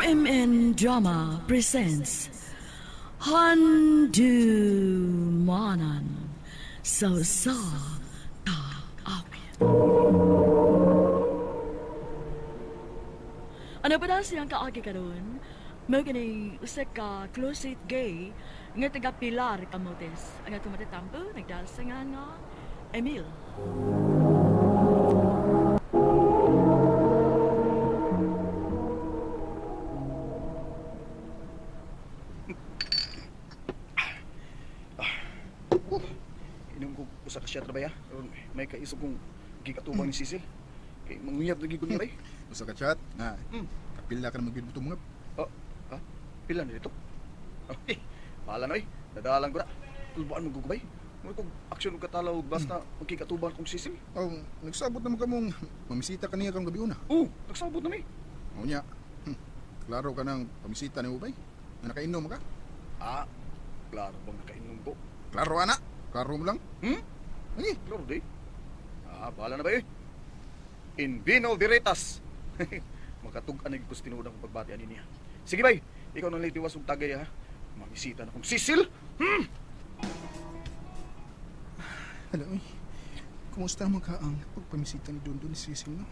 RMN Drama presents Handumanan Sa Taawit. Ano pa na siyang kaagi karon? Magani usa ka closet gay nga taga Pilar Camotes. Ang atong matatampo nagdasangan nga Emil. Inom ko usa ka siya trabaya. May kaisog kong gigatubang ni Cecil. Kay manguyab lagi ko niya. Usa ka chat. Kapila ka na magbibuto mga. Oh, ha? Pila na dito? Oh, bahala na nadalang ko na. Tulbuan mo gugubay. Muna kong aksyon katalaw basta magkikatubang kong Cecil. Nagsabot naman ka mong mamisita ka niya kang gabi una. Nagsabot na may. O niya. Klaro ka ng pamisita ni Ubay. Na nakainom ka? Klaro bang nakainom ko? Klaro anak. Klaro mo lang. Ay, Klaro di. Bahala na ba In vino veritas. Magkatug-an na gipos tinuod ang pagbatian niya. Sige bay, ikaw nang litiwas og tagay ha. Mamisita na kong Cecil. Alam mo, kumusta naman ka ang pagpamisita ni Dondo ni Cecil, no?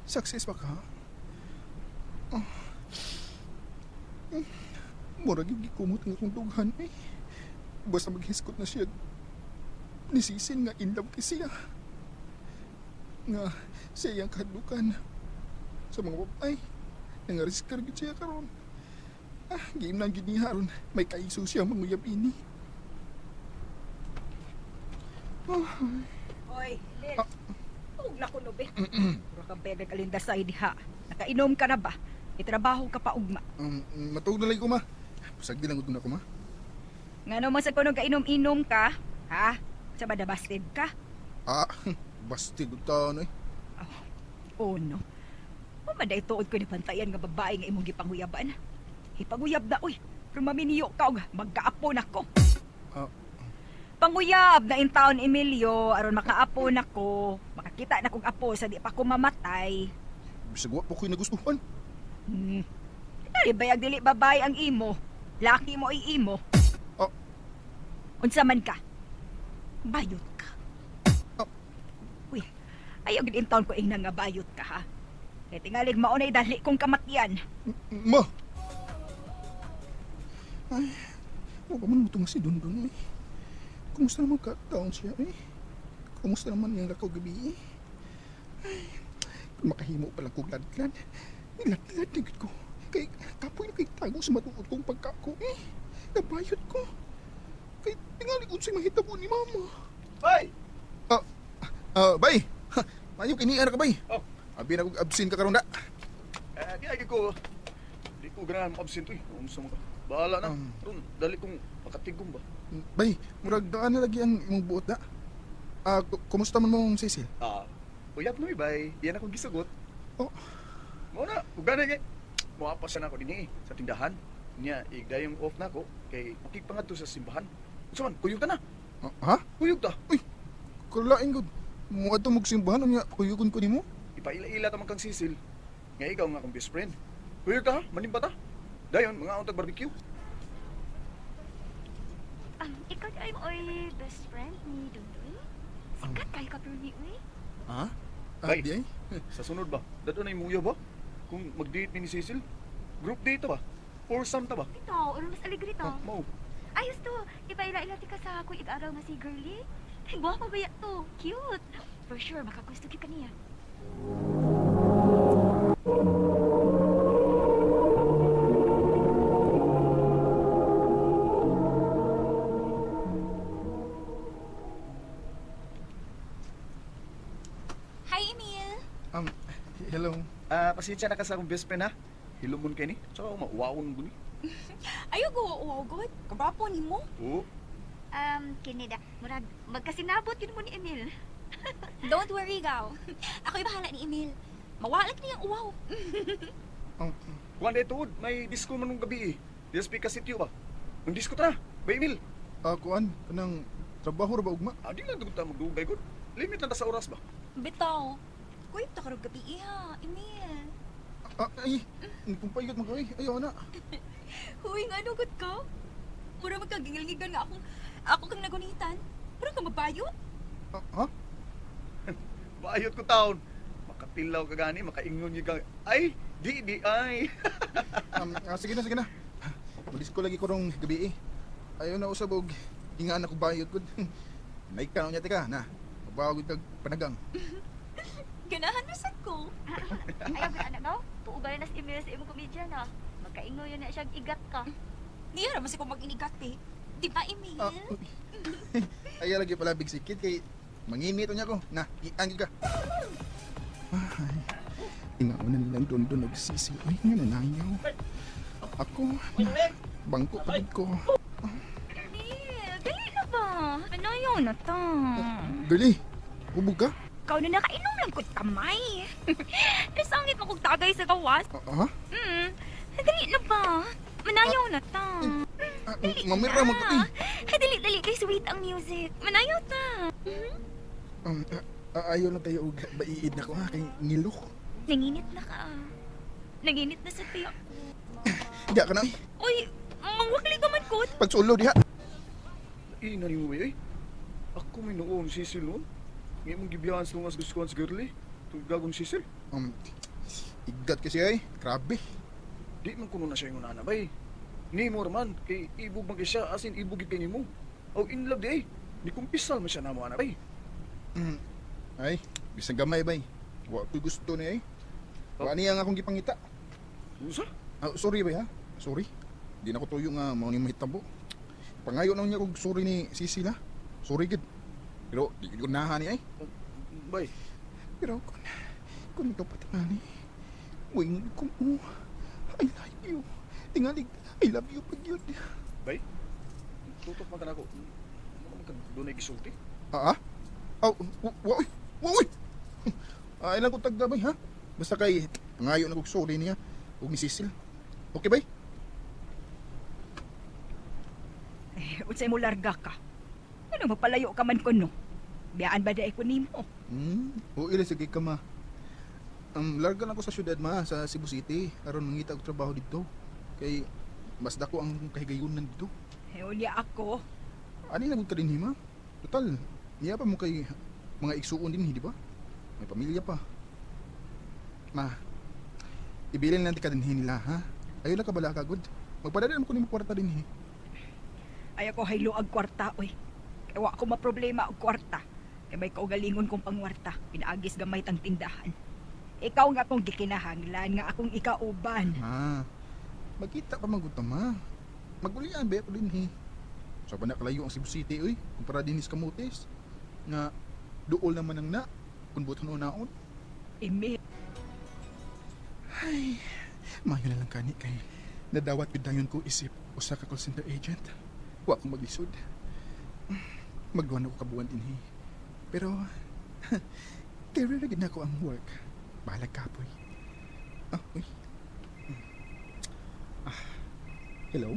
Success ba ka? Murag yung gikumot nga kong dughan, eh. Basta maghiskot na siya ni Cecil nga in love kay siya. Nga siya yung kahadukan sa mga babay. Nangariskar gid siya karon. Game lang gid niya ron. May kaiso siya manguyab ini. Hoy, Liz. Huwag na ko no, be. Pura kang pega kalinda sa diha. Nakainom ka na ba? Itrabaho ka pa ugma. Matuog na lang ko, ma. Pasagdi lang na ko, ma. Nga naman sa kuno kainom-inom ka, ha? Sa ba busted ka? Basti gutan, eh. Oh no. Maday tuod ko ni pantayan nga babae nga imong gipanguyaban. Ipanguyab na, uy. Pero maminiyo ka og magkaapon ako. Panguyab na in town, Emilio, aron makaapon ako. Makakita na kong apo sa di pa ko mamatay. Bisag wa po ko'y nagustuhan. Bayag dili babae ang imo. Laki mo ay imo. Unsa man ka? Bayot ka. Uy, ayaw gid in town ko ing nga bayot ka, ha? Kaya tingalig maunay dali kong kamatyan. Ma! Ay, huwag ka man mo itong si Dondon, eh. Kumusta naman ka-down siya, eh? Kumusta naman yung lakaw gabi, eh? Ay, kung makahimo palang kong ladlad, niladlad na ko. Kay kapoy na kay tago sa matuod kong pagkako, eh. Nabayot ko. Kay tingalig unsay mahitabo ni Mama. Bay! Bay! Mayo kiniara ka, Bay. Abi na kong absent ka karon da. Di ko ganahan mo-absent Unsa mo ka? Bahala na. Ron, dali kong makatigom ba? Bay, murag daan na lagi ang imong buot da. Kumusta man mong Cecil? Uyab na bay. Iyan akong gisugot. Muna, ugana kay. Muapas na ako din sa tindahan. Nya, igdayong off na ko. Kay makikpangadto sa simbahan. Unsa man, kuyog ta na. Ha? Kuyog ta. Uy, kulaing gud. Mo ato magsimbahan nya kuyugon ko nimo. Ipaila-ila ta man kang Cecil. Nga ikaw nga akong best friend. Kuyog ta ha? Manimba ta? Dayon, mga untag barbecue. Ikaw ay mo'y best friend ni Dundun? Sikat kayo ka pero ni Uy? Bay, Di ay? sa sunod ba? Dato na imuya ba? Kung mag-date ni Cecil? Group date ta ba? Foursome ta ba? Ito, ano mas aligre to? Mau. Ayos to, ipaila-ila ti ka sa kuy ig-araw nga si Girlie. Buha pa ba to? Cute! For sure, makagusto ka niya. Hi, Emil! Hello. Pasensya na ka sa akong best friend ha. Hilumon kay ni. Tsaka mauwaon ko ni. Ayaw go, wow, good. Kabrapo ni mo. Oo. Kinida, murag, magkasinabot yun mo ni Emil. Don't worry, gaw. Ako'y bahala ni Emil. Mawalak niyang uwaw. Kuwan na ituod, may disco man nung gabi eh. Diyan speak ka sityo ba? Nung disco ta na, ba Emil? Kuan, kanang trabaho ra ba ugma? Di lang doon ta magdugay ko. Limit na ta sa oras ba? Bitaw. Kuy, takarog gabi iha, Emil. Ay, hindi kong payot mga oy. Ayaw na. Huy, nga nugot ka? Mura magkagingil-ngigan nga ako kang nagunitan. Pero ka mabayot? Ha? Bayot ko taon. Makatilaw ka gani, makaingon yung ay, di, ay. Sige na. Malis ko lagi ko rong gabi eh. Ayaw na usabog. Hingaan ako bayot ko. Naikaw niya tika na. Mabawag kag panagang. Ganahan na sad ko. Ayaw ka anak no? Tuugan na sa email sa imong komedya na. Magkaingo yun na siyang igat ka. Di naman si ko mag-inigat eh. Di ba, Emil? Ayaw lagi pala big sikit kay manginit niya ko. Na, iangin ka. Ay, ingaunan lang doon nagsisi. Ay, nga nananyaw. Ako, bangko pagod ko. Emil, dali na ba? Panayaw na ta. Gali, hubog ka? Ikaw na nakainom lang ko't kamay. Nasangit mo kong tagay sa gawas. Ha? Dali na ba? Manayaw na ta. Mamira mo ko eh. Dali kay sweet ang music. Manayaw ta. Ayaw lang tayo og baiid na ko ha, kay ngilok. Nanginit na ka. Nanginit na sa tiyak. Hindi ka na eh. Uy, mangwakli ka man kot. Pagsulo diha. Ina ni mo ba eh? Ako may noon, Cecil noon. Ngayon mong gibiyahan sa lungas gusto sa girly. Itong gagong Cecil. Igat kasi ay. Grabe. Di man kuno na siya yung nana ba eh. Ni mo man, kay ibog man kay siya, asin ibog kay ni mo. O in love di eh. Di kumpisal man siya na mo ana ba eh. Ay, bisang gamay ba eh. Wa ko'y gusto niya eh. Wa niya nga akong gipangita. Usa? Sorry ba ha? Sorry. Di na ko tuyo nga mao ni mahitabo. Pangayo na niya kog sorry ni Sisi la. Sorry gid. Pero di ko nahan ni ay. Bay. Pero kung ikaw pati nga ni, wing ko mo. I like you. Tingalig, I love you pag yun. Bay? Tutok man ka na ako. Ano man ka doon ay gisulti? Woy! Ay lang ko taggabay ha? Basta kay, pangayo na kog sorry niya. Huwag ni Cecil. Okay bay? Unsay mo larga ka? Ano mapalayo ka man ko no? Biyaan ba dahi ko nimo? Oo, ilan sige ka ma. Larga lang ko sa syudad ma, sa Cebu City. Aron mangita og trabaho dito. Kay, mas dako ang kahigayunan dito. Unya ako. Ani lang ka din ma? Total, niya pa mo kay mga igsuon din, di ba? May pamilya pa. Ma, ibilin lang ka din nila, ha? Ayaw lang ka bala kagod. Magpadala naman ko ni mo kwarta din, Ay ako haylo ag kwarta, oy. Kaya wa ako maproblema og kwarta. Kaya may kaugalingon kong pangwarta. Pinaagis gamay tang tindahan. Ikaw nga akong gikinahanglan, nga akong ikauban. Ma, magkita pa magutom, ma. Magulian, ba ako din, Sa so, kalayo ang Cebu City, oy. Kumpara din is Camotes. Nga, dool naman ang na. Kung buto na naon. Emil. Ay, mayo na lang kani kay nadawat yun dayon ko isip usa ka call center agent. Wa akong maglisod. Magduhan ako kabuan din, Pero, kaya rin na ako ang work. Bahala kapoy. Uy. Hello?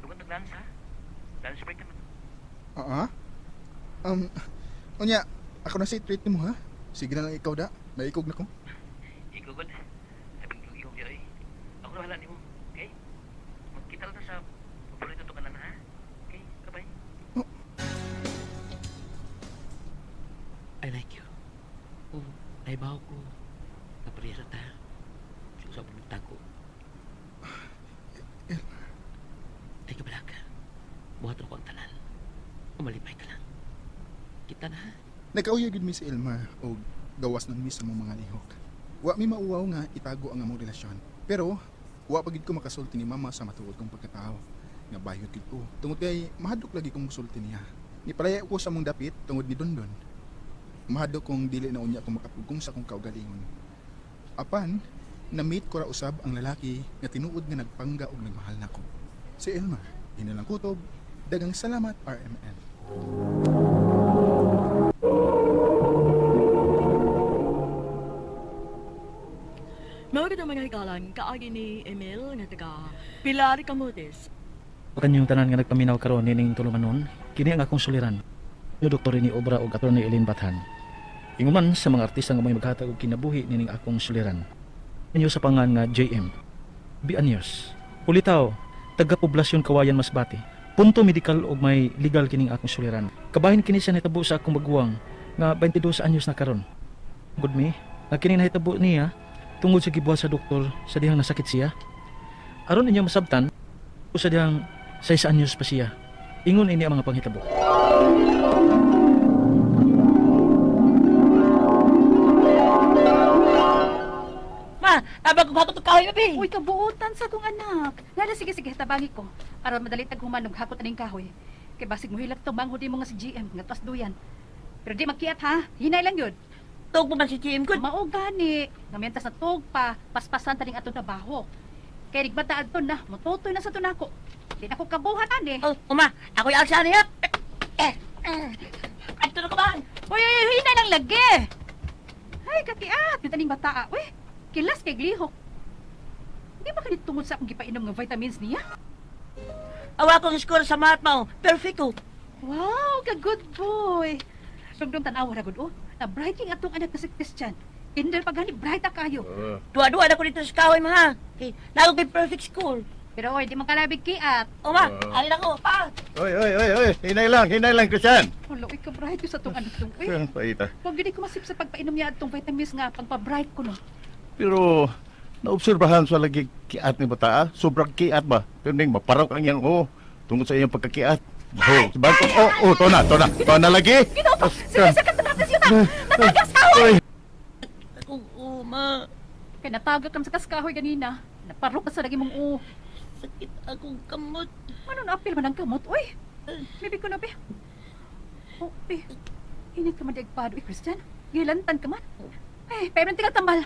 Lugan nag-lunch ha? Lunch break naman. Unya, ako na say treat mo ha? Sige na lang ikaw da. May ikog na ko. Igugod. Sabi ko ihog ya eh. Ako na wala ni mo. Okay? Magkita lang sa paborito to kanan ha? Okay? Kabay? I like you. Ay baho ko. Naparira ta. Sa bulunta ko. Ay kabalag. Buhat ko ang tanan. Umalipay ka lang. Kita na ha? Nakauyagid mi si Elmar o gawas ng mis sa mga lihok. Wa mi mauwaw nga itago ang among relasyon. Pero, wa pagid ko makasulti ni mama sa matuod kong pagkatao. Nga bayot gid ko. Tungod kay mahadok lagi kong musulti niya. Nipalaya ko sa mong dapit tungod ni Dondon. Mahadok kong dili na unya akong makapugong sa akong kaugalingon. Apan, na-meet ko ra usab ang lalaki nga tinuod nga nagpangga og nagmahal nako. Si Elmar, hinalang kutob. Dagang salamat RMN. Mga kita mga hikalan, kaagi ni Emil nga taga Pilar Camotes. Kanyang tanan nga nagpaminaw karon nining tulumanon, kini ang akong suliran. Yo Dr. ni Obra ug Attorney Elin Bathan. Inguman sa mga artista nga may maghatag og kinabuhi nining akong suliran. inyo sa pangan nga JM. Be anyos. Ulitaw, taga-poblasyon Kawayan Masbate. Punto medical og may legal kining akong suliran. Kabahin kini siya nahitabo sa akong baguwang nga 22 anyos na karon. Good me, nga kining nahitabo niya tungod sa gibuhat sa doktor sa dihang nasakit siya. Aron inyo masabtan, sa dihang 6 anyos pa siya. Ingon ini ang mga panghitabo. Tabag ko hakot kahoy baby. Uy, kabuutan sa tong anak. Nada, sige, tabangi ko. Aron madali tag humanog hakot aning kahoy. Kay basig mo hilak to manghudi mo nga si GM nga tas duyan. Pero di makiat ha. Hinay lang yun. Tug mo man si GM ko. Mao gani. Ngamentas na tug pa, paspasan taning ato trabaho. Kay rigbata adto na, mototoy na sa tunako. Di na ko kabuhat ani. Oh, uma, ako yung alsa niya. Adto na ka ba? Uy, hinay lang lagi. Ay, kakiat. Yung taning bata. Uy, kilas kay glihok. Di ba kanit tungod sa akong gipainom nga vitamins niya? Awa ko score sa math mo. Perfecto. Wow, ka-good boy. Sugdong tanawa na gud oh. Na brighting atong anak na si Christian. Kinder pagani bright kayo. Dua-dua na ko dito sa kahoy mga. Okay, nalog kay perfect school. Pero oy, di man kalabig kiat. Uma, alin ako. Pa. Oy. Hinay lang, Christian. Wala, uy, ka-bright ko sa tong anak tong. Uy, Saan pa ita? huwag gini ko masip sa pagpainom niya atong vitamins nga pagpa-bright ko no. Pero, naobserbahan sa lagi kiat ni bata, sobrang kiat ba? Pero ning maparaw kang yan, tungkol sa iyong pagkakiat. To na lagi. Ginoo, sige sa katanatas yun na. Natagas ka, Oy. Ma. Kaya natagak kang sa kaskahoy ganina. Naparok ka sa lagi mong Sakit akong kamot. Ano na-apil man ang kamot? Uy, bibi ko na, be. Oh, be. Init ka man di agpado, Christian. Gilantan ka man. Ay, payment tinggal tambal.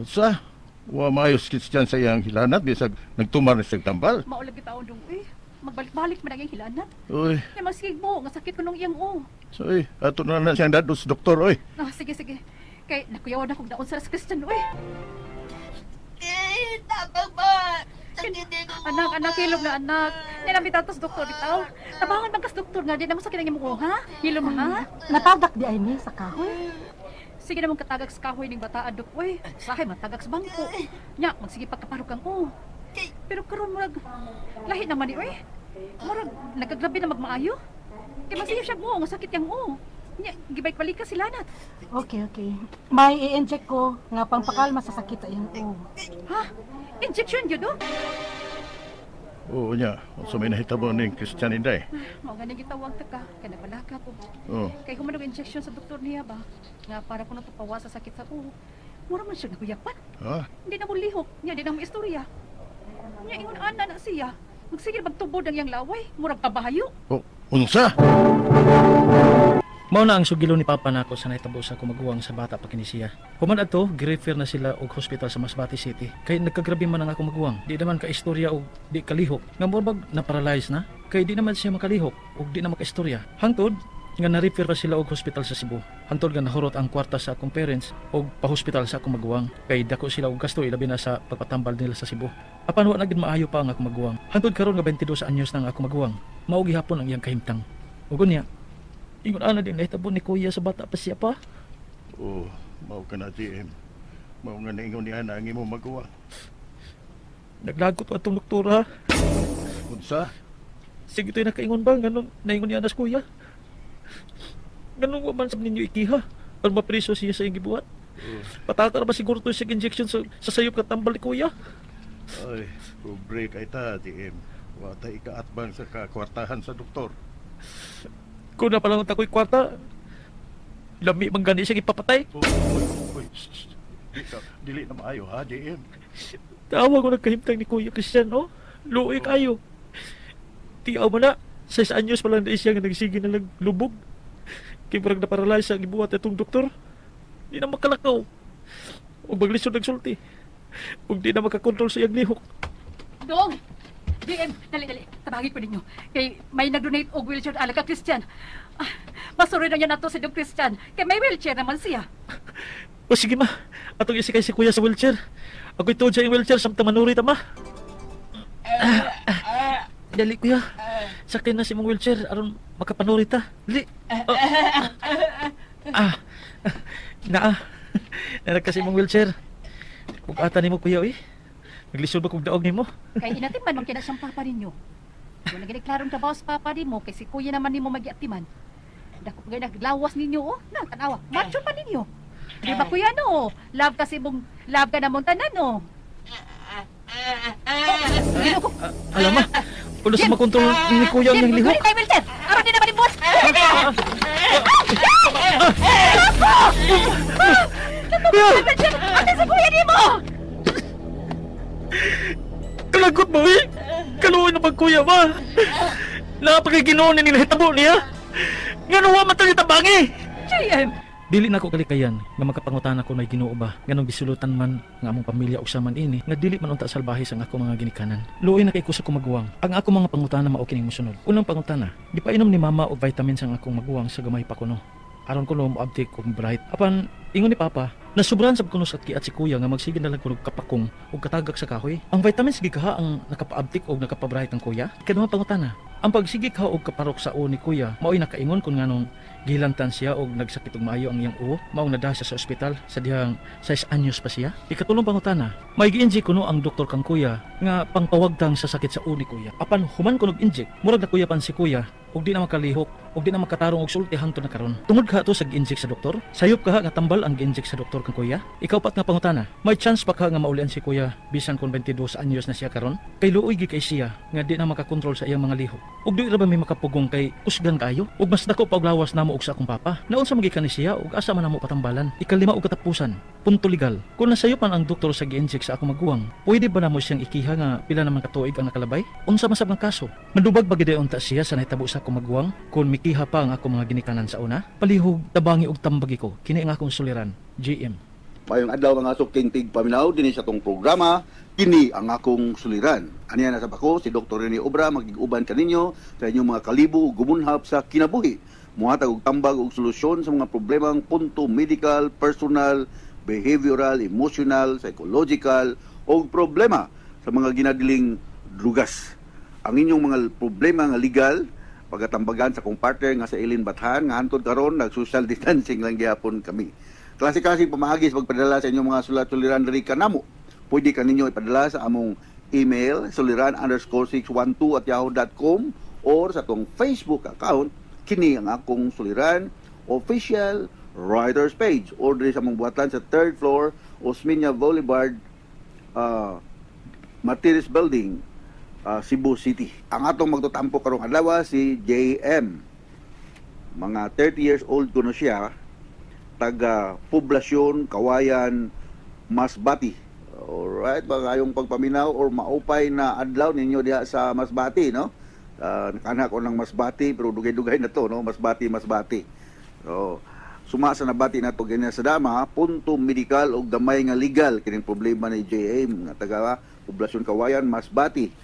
Sa, wa maayos Christian sa iyang hilanat, bisag nagtumar na siyang tambal. Maulag kita dong, uy. Magbalik-balik man ang iyang hilanat. Uy, Kaya masigig mo, nga sakit ko nung iyang so ato na siyang dados, doktor, Sige. Kay nakuyawan na kong daon sa Christian, uy. Tabag ba? Sakit ko. Anak, hilom na anak. Ninamit atos doktor bitaw. Tabangan magkas doktor nga, di naman sakit ang iyong mo, ha? Hilom ha? Natagak di ay ni sa kahoy. Sige namang katagak sa kahoy ning bataan dok, uy. Sahay matagak sa bangko. Nya, magsige pagkaparok kang Pero karon murag lahi naman ni, uy. Murag nagkagrabe na magmaayo. Kay masige siya mo, nga sakit yang Nya, gibay balik ka sila nat. Okay. May i-inject ko nga pangpakalma sa sakit ayang Ha? Injection yun, do? Oo niya, so may nahitabo ni Christian Inday. Mga ganing gitawag ta ka, kaya nabalaga ko. Kay humanog injection sa doktor niya ba? Nga para ko natupawa sa sakit sa mura man siya naguyapan. Ha? Hindi na mo lihok, niya di na mo istorya. Niya ingon ana na siya. Magsigil magtubod ang iyang laway, murag pabahayo. Unsa? Mao na ang sugilo ni Papa nako sa nahitabo sa kumaguwang sa bata pa kini siya. Human adto, gi-refer na sila og hospital sa Masbate City. Kay nagkagrabe man ang akong maguwang. Di naman ka istorya og di kalihok. Nga morbag na paralyze na. Kay di naman siya makalihok og di na makaistorya. Hangtod nga na-refer pa sila og hospital sa Cebu. Hangtod nga nahurot ang kwarta sa akong parents og pa-hospital sa akong maguwang. Kay dako sila og gasto ilabi na sa pagpatambal nila sa Cebu. Apan wa na gid maayo pa ang akong maguwang. Hangtod karon nga 22 anyos na ang akong maguwang. Mao gihapon ang iyang kahimtang. Ug unya, ingon ana din nahitabo ni kuya sa bata pa siya pa. Mao ka na, GM. Mao nga naingon niya na ang imong magawa. Naglagot ko atong doktora. Unsa? Sige to'y nakaingon ba? Ganun, naingon niya anas kuya. Ganun man sa ninyo ikiha. Para mapriso siya sa iyong gibuhat. Patata na ba siguro to'y injection sa sayop katambal ni kuya? Ay, pobre kay ta, GM. Wata ikaatbang sa kakwartahan sa doktor. Kung na palang tako'y kwarta, lami mang gani siya ipapatay. Uy, dili na maayo ha, JM. Tawa ko nagkahimtang ni Kuya Christian, luoy kayo. Tiyaw mo na, 6 anyos pa lang na siya nga nagsige na naglubog. Kibrag na paralyze ang ibuhat itong doktor. Di na makalakaw. O maglisod nagsulti. O di na makakontrol sa iyang lihok. Dong! DM, dali. Tabagi ko ninyo. Kay may nag-donate og wheelchair ala ka Christian. Masuri na niya nato si Dong Christian. Kay may wheelchair naman siya. O sige ma, atong isikay si Kuya sa wheelchair. Ako'y tuod sa iyong wheelchair samtang manuri ta ma. Dali kuya. Sakyan na si mong wheelchair aron makapanuri ta. Dali. Naa. Narag kasi mong wheelchair. Ug ata nimo kuya eh. Naglisod ba kog daog nimo? Kay inatiman man kina siyang papa ninyo. Kung nagdeklarong trabaho sa papa nimo kay si kuya naman nimo magiatiman. Dako pagay naglawas ninyo oh. Na tanawa. Macho pa ninyo. Di ba kuya no? Love kasi mong love ka na mong tanan no. Alam ma, ulo sa makontrol ni kuya ang lihok. Jim, Wilter! Aron din naman yung boss! Ate sa kuya ni mo! Kalagot mo eh! Kaluoy na pagkuya ba? Napagiginoon na nila hitabo niya! Nga nawa matang itabangi! JM! Dili na ko kalikayan nga makapangutan ako na Ginoo ba nganong gisulutan man nga among pamilya ug saman ini nga dili man unta salbahe sa ako mga ginikanan. Luoy na kay ko sa kumaguwang. Ang ako mga pangutana mao kining mosunod. Unang pangutana, di pa inom ni mama og vitamins ang akong maguwang sa gamay pa kuno. Aron kuno mo uptake og bright. Apan ingon ni papa, nasubran sab kuno sa kiat si kuya nga magsige na lang kuno kapakong og katagak sa kahoy. Ang vitamins gigaha ang nakapa-uptake og nakapa-bright ang kuya. Ikaduhang pangutana, ang pagsige ka og kaparok sa o ni kuya mao'y nakaingon kung nganong gilantan siya og nagsakit og maayo ang iyang uo maong nadasa sa ospital sa dihang 6 anyos pa siya. Ikatulong pangutana, may gi-inject kuno ang doktor kang kuya nga pangpawagtang sa sakit sa uo ni kuya. Apan human kuno inject, murag na kuya pan si kuya og di na makalihok og di na makatarong og sulti hangtod na karon. Tungod ka to sa gi-inject sa doktor? Sayop ka nga tambal ang gi-inject sa doktor kang kuya? Ikaw pat nga pangutana, may chance pa ka nga maulian si kuya bisan kon 22 anyos na siya karon? Kay luoy gi kay siya nga di na makakontrol sa iyang mga lihok. Ug di ra ba may makapugong kay kusgan kayo? Ug mas dako pa og lawas namo og sa akong papa. Naon sa magikan ni siya ug asa man namo patambalan? Ikalima og katapusan. Punto legal. Kung nasayop man ang doktor sa gi-inject sa akong maguwang, pwede ba namo siyang ikiha nga pila naman katuig ang nakalabay? Unsa man sab nga kaso? Madubag ba gid unta siya sa nahitabo sa akong maguwang kung mikiha pa ang akong mga ginikanan sa una? Palihog, tabangi og tambagi ko. Kini ang akong suliran. GM. Mayong adlaw mga suking tig paminaw dinhi sa tong programa, kini ang akong suliran. Aniya na sab ako si Dr. Rene Obra magig-uban kaninyo sa inyong mga kalibo ug gumunhap sa kinabuhi. Muhatag og tambag og solusyon sa mga problemang punto medical, personal, behavioral, emotional, psychological o problema sa mga ginadiling drugas. Ang inyong mga problema nga legal pagatambagan sa kong partner nga sa Ilin Bathan nga hantod karon nag-social distancing lang gyapon kami. Klase-klase pamaagi sa pagpadala sa inyong mga sulat-suliran diri kanamo. Pwede kaninyo ipadala sa among email suliran_612@yahoo.com or sa tong Facebook account kini ang akong suliran official writers page or diri sa among buhatan sa 3rd floor Osmeña Boulevard Martires Building, Cebu City. Ang atong magtutampo karong adlaw si JM. Mga 30 years old kuno siya, taga Poblasyon, Kawayan, Masbati. Alright, bagayong pagpaminaw or maupay na adlaw ninyo diha sa Masbati, no? Nakana ko ng Masbati pero dugay-dugay na to, no? Masbati. So, sumasa na bati na to ganyan sa dama, punto medical o gamay nga legal kining problema ni JM nga taga Poblasyon Kawayan, Masbati.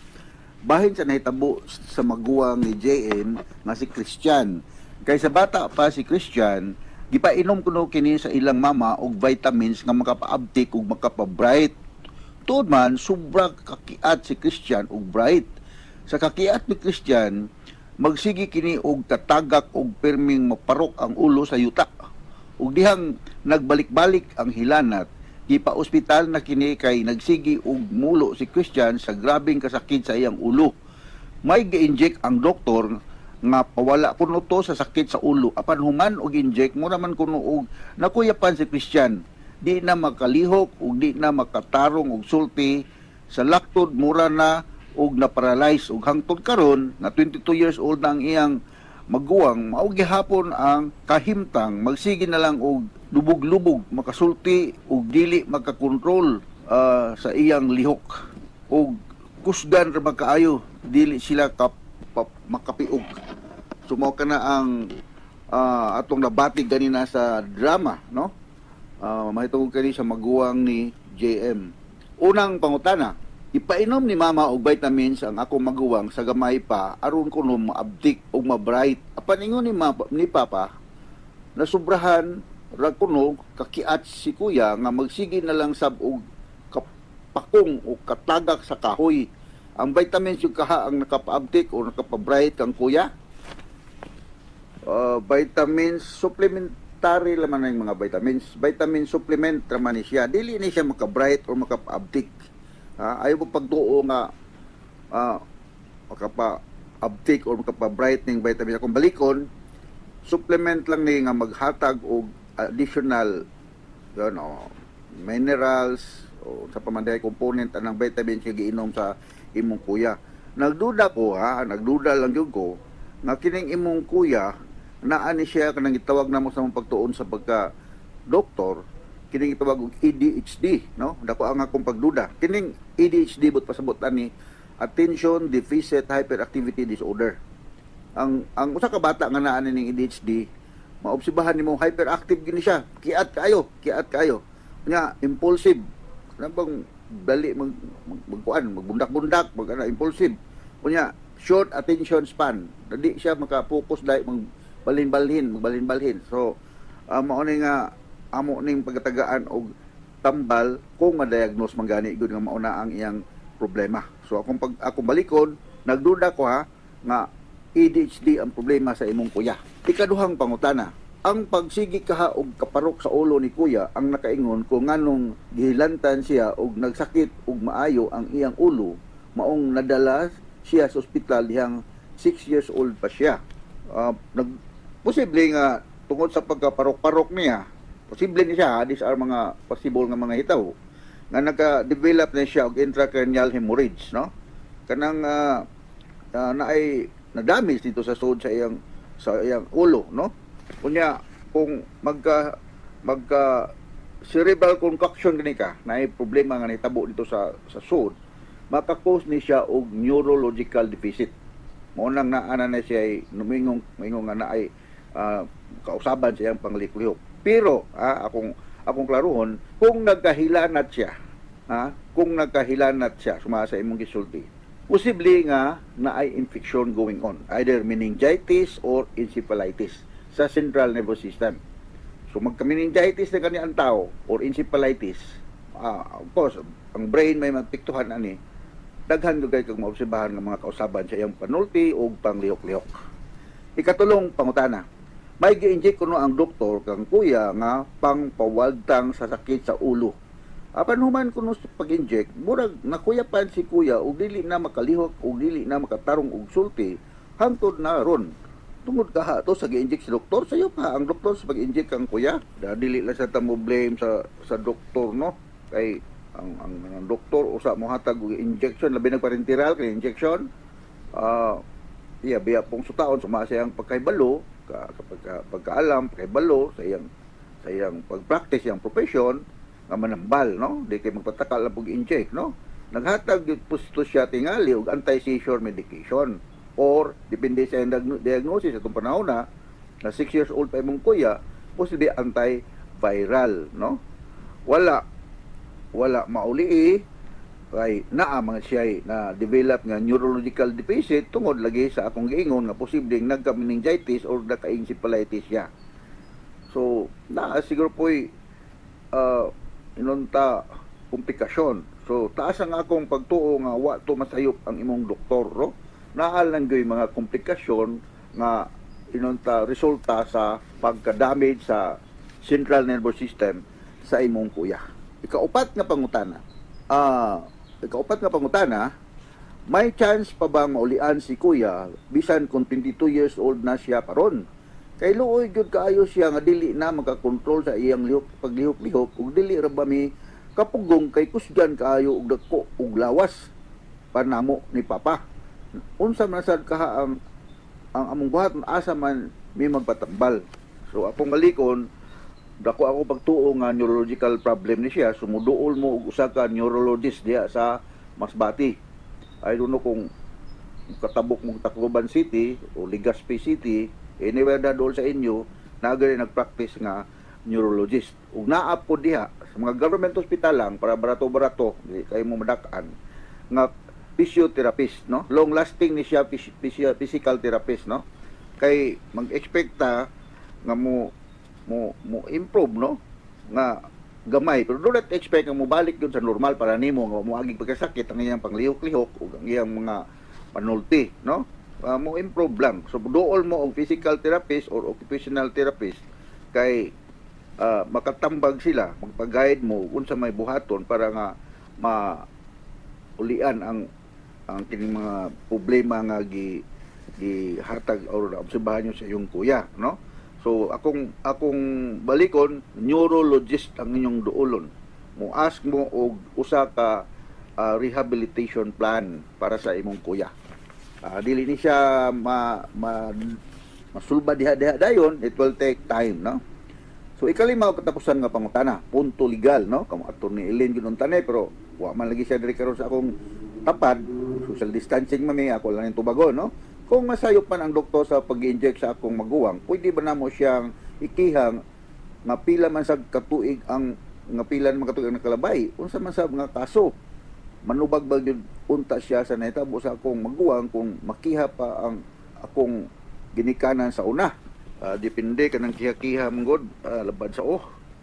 Bahin sa nahitabo sa maguwang ni JM nga si Christian. Kay sa bata pa si Christian, gipainom kuno kini sa ilang mama og vitamins nga makapa-uptake ug makapa-bright. Tuod man sobra kakiat si Christian og bright. Sa kakiat ni Christian, magsigi kini og tatagak og perming maparok ang ulo sa yuta. Ug dihang nagbalik-balik ang hilanat, gipa-ospital na kini kay nagsigi og mulo si Christian sa grabing kasakit sa iyang ulo. May gi-inject ang doktor nga pawala kuno to sa sakit sa ulo. Apan human og inject mo naman kuno og nakuyapan si Christian. Di na makalihok ug di na makatarong og sulti sa laktod mura na og na-paralyze ug hangtod karon nga 22 years old na ang iyang maguwang, mao gihapon ang kahimtang magsige na lang og lubog-lubog makasulti ug dili makakontrol sa iyang lihok ug kusgan ra makaayo dili sila makapiog. Sumo ka na ang atong nabati ganina sa drama, no? Mahitungod kani sa maguwang ni JM. Unang pangutana, ipainom ni mama og vitamins ang akong maguwang sa gamay pa aron kuno maabdik og mabright. Apan ingon ni papa nasubrahan ra kuno kakiat si kuya nga magsige na lang sab og kapakong o katagak sa kahoy. Ang vitamins yung kaha ang nakapa-uptake o nakapa-bright kang kuya. Vitamins supplement tari laman na yung mga vitamins. Vitamin supplement naman ni siya. Dili ni siya maka-bright or maka-uptick. Ayaw mo pagtuo nga makapa-uptick or makapa-bright ng vitamin. Kung balikon, supplement lang ni nga maghatag o additional minerals o sa pamanday component ng vitamins nga giinom sa imong kuya. Nagduda lang yun ko, nga kining imong kuya, naani siya kanang gitawag namo sa mong pagtuon sa pagka-doktor, kining gitawag og ADHD, no? Dako ang akong pagduda. Kining ADHD, but pasabot ani, Attention Deficit Hyperactivity Disorder. Ang usa ka bata nga naa ning ADHD, maobserbahan nimo hyperactive gini siya. Kiat kayo. Nya impulsive. Nabang dali magbundak-bundak, impulsive. Kunya short attention span. Dali siya maka-focus dai magbalhin. So mao ni nga amo ning pagkatagaan og tambal kung ma-diagnose man gani gud nga mao na ang iyang problema. So akong balikon, nagduda ko nga ADHD ang problema sa imong kuya. Ikaduhang pangutana, ang pagsigi kaha og kaparok sa ulo ni kuya ang nakaingon kung nganong gihilantan siya og nagsakit og maayo ang iyang ulo, maong nadala siya sa ospital dihang 6 years old pa siya. Posible nga tungod sa pagkaparok-parok niya, posible ni siya, these are mga possible nga mga hitaw, nga naka-develop na siya og intracranial hemorrhage, no? Kanang naay na-damage dito sa sod sa iyang ulo, no? Kunya kung magka cerebral concoction gani ka, naay problema nga nahitabo dito sa sod, maka-cause ni siya og neurological deficit. Mao nang naana na siya numingong nga naay kausaban sa iyang panglihok. Pero akong klaruhon, kung nagkahilanat siya, sumasa imong gisulti, posible nga na ay infection going on, either meningitis or encephalitis sa central nervous system. So magka-meningitis na kani ang tao or encephalitis, of course, ang brain may mapiktuhan ani, daghan gagay kag maobserbahan ng mga kausaban sa iyang panulti o panglihok-lihok. Ikatulong pangutana, may gi-inject kuno ang doktor kang kuya nga pangpawaldang sa sakit sa ulo. Apan human kuno sa pag-inject, murag nakuyapan si kuya ug dili na makalihok ug dili na makatarong og sulti hangtod na ron. Tungod kaha to sa gi-inject si doktor, sayo pa ang doktor sa pag-inject kang kuya. Dili lang sa tamo blame sa doktor, no? Kay ang doktor usa mo hatag og injection, labi nagparenteral kay injection. Biya pong sutaon sumasa ang pagkaibalo, pagkaalam, pagkaibalo sa iyang pag-practice iyang profession nga manambal, no? Di kay magpatakal lang pag-inject, no? Naghatag pusto siya tingali og anti-seizure medication or depende sa diagnosis atong panahon na 6 years old pa imong kuya, posible anti-viral, no? Wala mauli kay naa mga siya na develop nga neurological deficit tungod lagi sa akong giingon nga posibleng nagka-meningitis or nagka-encephalitis siya. So siguro po'y inunta komplikasyon. So taas ang akong pagtuo nga wa to masayop ang imong doktor, no? Naal lang gyud mga komplikasyon nga inunta resulta sa pagka-damage sa central nervous system sa imong kuya. Ikaupat nga pangutana, may chance pa bang maulian si kuya bisan kung 22 years old na siya paron? Kay luoy gyud kaayo siya nga dili na makakontrol sa iyang paglihok-lihok ug dili ra ba mi kapugong kay kusgan kaayo og dako ug lawas panamo ni papa. Unsa man sad kaha ang among buhat asa man mi magpatambal. So akong balikon, dako ako pagtuo nga neurological problem ni siya, sumuduol mo og usa ka neurologist diha sa Masbati. I don't know kung katabok mong Tacloban City o Legazpi City, anywhere na doon sa inyo, nagari nagpractice nga neurologist. Ug naa po diha sa mga government hospital lang para barato-barato, di kayo mo madakaan, nga physiotherapist, no? Long lasting ni siya physical therapist, no? Kay mag-expecta nga mo improve, no? Nga gamay, pero do not expect nga mo balik yun sa normal para nimo nga mo aging pagkasakit ang iyang panglihok-lihok o ang iyang mga panulti, no? Mo improve lang. So dool mo og physical therapist or occupational therapist kay makatambag sila, magpag-guide mo unsa may buhaton para nga maulian ang kining mga problema nga gihatag or obserbahan nyo sa iyong kuya, no? So akong balikon, neurologist ang inyong duolon. Mo ask mo og usa ka rehabilitation plan para sa imong kuya. Dili ni siya masulba diha dayon, it will take time, no? So ikalimaw katapusan nga pangutana, punto legal, no? Kamo attorney Ellen ginuntane pero wa man lagi siya diri karon sa akong tapad, social distancing mami, ako lang yung tubago, no? Kung masayop man ang doktor sa pag-inject sa akong maguwang, pwede ba namo siyang ikihang nga pila man sa katuig ang nga pila man katuig ang nakalabay, unsa man sa mga kaso manubag ba yun unta siya sa nahitabo sa akong maguwang kung makiha pa ang akong ginikanan sa una. Depende ka ng kiha-kiha manggod, labad sa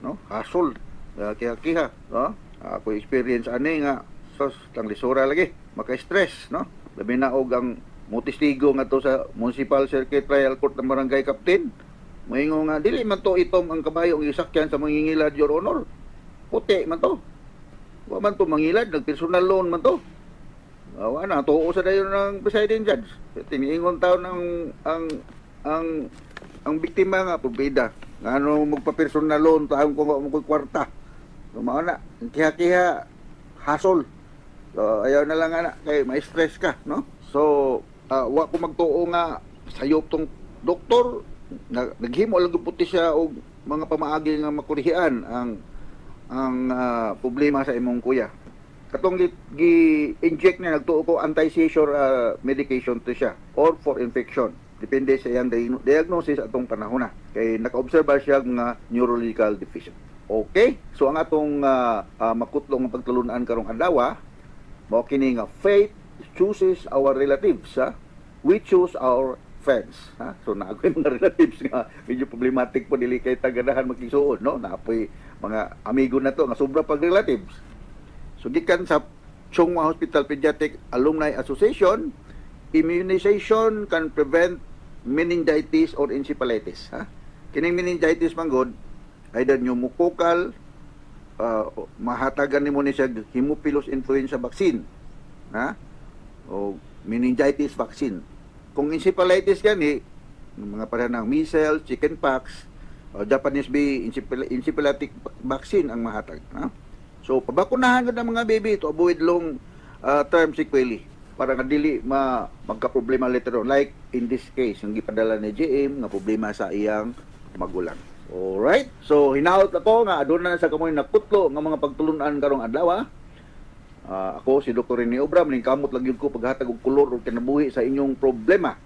no? Hasol, kiha-kiha, no? Ako experience ani nga sos tang lisura lagi, maka-stress, no? Labi na og ang motistigo nga to sa Municipal Circuit Trial Court ng Barangay Captain. Moingo nga dili man to itom ang kabayo ang isakyan sa mangingilad, Your Honor. Puti man to. Wa man to mangilad, nag-personal loan man to. Ana tuo sa dayon ng presiding judge. Tiniingon taon ang biktima nga pobida. Ngano magpa-personal loan taon ko mo kwarta. Mao na, kiha-kiha hasol. So ayaw na lang ana kay ma-stress ka, no? So wa ko magtuo nga sayop tong doktor naghimo lang puti siya og mga pamaagi nga makurihian ang problema sa imong kuya. Katong gi-inject niya, nagtuo ko anti-seizure medication to siya or for infection. Depende sa iyang diagnosis atong panahon na. Kay naka-obserba siya nga neurological deficient. Okay? So ang atong makutlong pagtulunan karong adlaw, mao kini nga faith chooses our relatives, we choose our friends, so naakoy mga relatives nga medyo problematic po dili kay tagadahan magkisuod, no? Naapoy mga amigo na to nga sobra pag relatives. So gikan sa Chungwa Hospital Pediatric Alumni Association, immunization can prevent meningitis or encephalitis, kining meningitis manggod either pneumococcal, mahatagan nimo ni siya Haemophilus influenza vaccine, o meningitis vaccine. Kung encephalitis gani, mga para ng measles, chickenpox, Japanese B encephalitic vaccine ang mahatag. So pabakunahan gud ang mga baby to avoid long term sequelae para nga dili magka-problema later on, like in this case yung gipadala ni JM nga problema sa iyang magulang. Alright, so hinaut ako nga aduna na sa kamoy nakutlo nga mga pagtulunan karong adlaw. Ako si Dr. Rene Obra, maning kamot lang yun ko paghatag og kulor o kinabuhi sa inyong problema.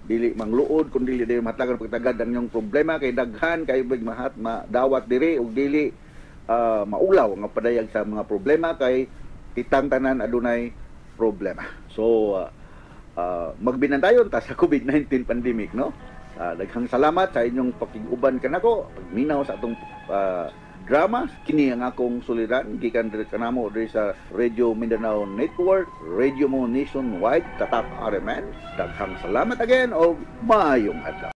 Dili mangluod kun dili dili mahatagan pagtagad ang inyong problema kay daghan kay madawat diri og dili maulaw nga padayag sa mga problema kay kitang tanan adunay problema. So magbinandayon ta sa COVID-19 pandemic, no? Daghang salamat sa inyong pakiguban kanako, pagminaw sa atong drama. Kini ang akong suliran gikan diri kanamo diri sa Radio Mindanao Network, Radio mo nationwide, tatak RMN. Daghang salamat again o maayong adlaw.